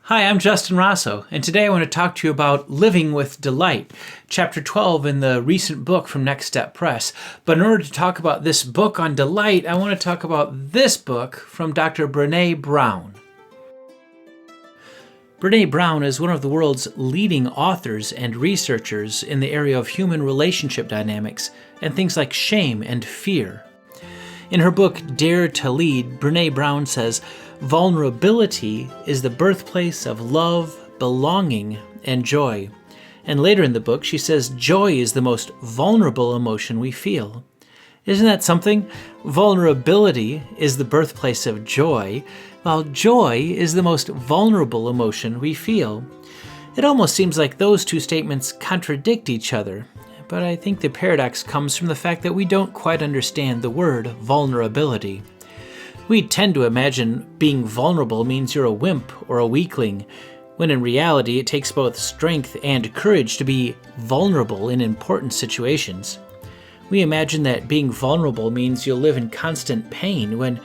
Hi, I'm Justin Rossow, and today I want to talk to you about living with delight, chapter 12 in the recent book from Next Step Press. But in order to talk about this book on delight, I want to talk about this book from Dr. Brené Brown. Brené Brown is one of the world's leading authors and researchers in the area of human relationship dynamics and things like shame and fear. In her book, Dare to Lead, Brené Brown says, vulnerability is the birthplace of love, belonging, and joy. And later in the book, she says joy is the most vulnerable emotion we feel. Isn't that something? Vulnerability is the birthplace of joy, while joy is the most vulnerable emotion we feel. It almost seems like those two statements contradict each other, but I think the paradox comes from the fact that we don't quite understand the word vulnerability. We tend to imagine being vulnerable means you're a wimp or a weakling, when in reality it takes both strength and courage to be vulnerable in important situations. We imagine that being vulnerable means you'll live in constant pain, when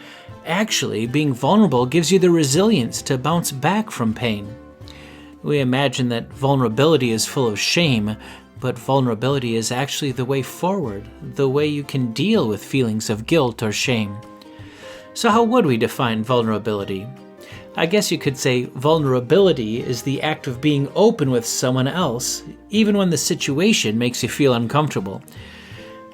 actually being vulnerable gives you the resilience to bounce back from pain. We imagine that vulnerability is full of shame, but vulnerability is actually the way forward, the way you can deal with feelings of guilt or shame. So how would we define vulnerability? I guess you could say vulnerability is the act of being open with someone else, even when the situation makes you feel uncomfortable.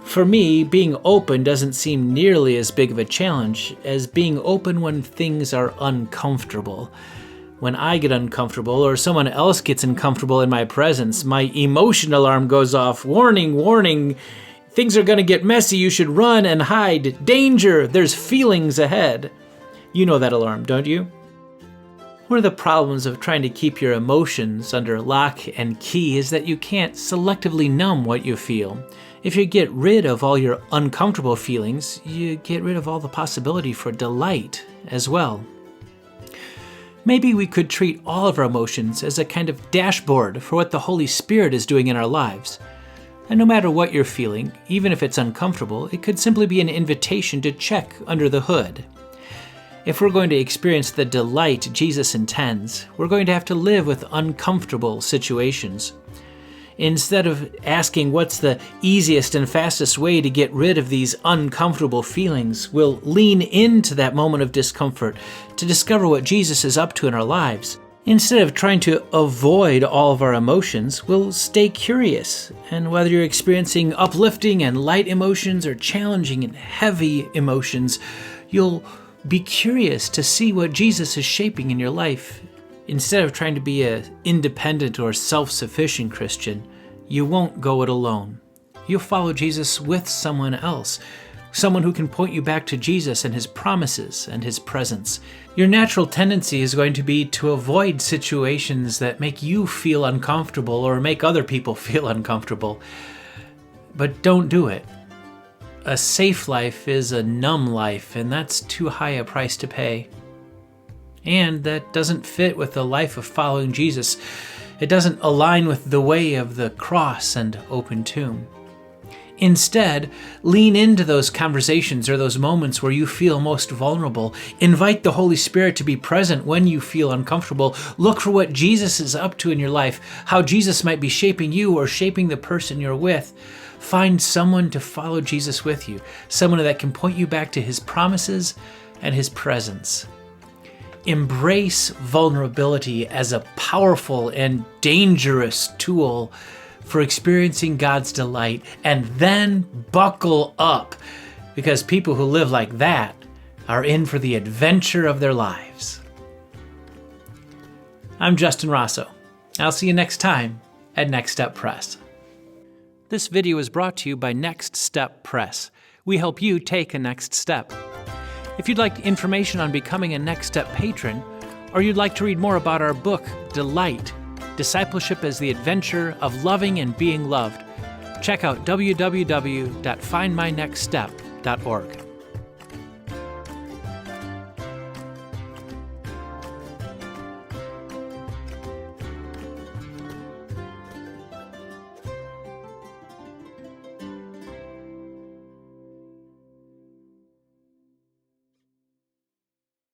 For me, being open doesn't seem nearly as big of a challenge as being open when things are uncomfortable. When I get uncomfortable or someone else gets uncomfortable in my presence, my emotion alarm goes off. Warning, warning. Things are going to get messy. You should run and hide. Danger. There's feelings ahead. You know that alarm, don't you? One of the problems of trying to keep your emotions under lock and key is that you can't selectively numb what you feel. If you get rid of all your uncomfortable feelings, you get rid of all the possibility for delight as well. Maybe we could treat all of our emotions as a kind of dashboard for what the Holy Spirit is doing in our lives. And no matter what you're feeling, even if it's uncomfortable, it could simply be an invitation to check under the hood. If we're going to experience the delight Jesus intends, we're going to have to live with uncomfortable situations. Instead of asking what's the easiest and fastest way to get rid of these uncomfortable feelings, we'll lean into that moment of discomfort to discover what Jesus is up to in our lives. Instead of trying to avoid all of our emotions, we'll stay curious. And whether you're experiencing uplifting and light emotions or challenging and heavy emotions, you'll be curious to see what Jesus is shaping in your life. Instead of trying to be an independent or self-sufficient Christian, you won't go it alone. You'll follow Jesus with someone else, someone who can point you back to Jesus and His promises and His presence. Your natural tendency is going to be to avoid situations that make you feel uncomfortable or make other people feel uncomfortable. But don't do it. A safe life is a numb life, and that's too high a price to pay. And that doesn't fit with the life of following Jesus. It doesn't align with the way of the cross and open tomb. Instead, lean into those conversations or those moments where you feel most vulnerable. Invite the Holy Spirit to be present when you feel uncomfortable. Look for what Jesus is up to in your life, how Jesus might be shaping you or shaping the person you're with. Find someone to follow Jesus with you, someone that can point you back to His promises and His presence. Embrace vulnerability as a powerful and dangerous tool for experiencing God's delight, and then buckle up, because people who live like that are in for the adventure of their lives. I'm Justin Rossow. I'll see you next time at Next Step Press. This video is brought to you by Next Step Press. We help you take a next step. If you'd like information on becoming a Next Step Patron, or you'd like to read more about our book, Delight, Discipleship as the Adventure of Loving and Being Loved, check out www.findmynextstep.org.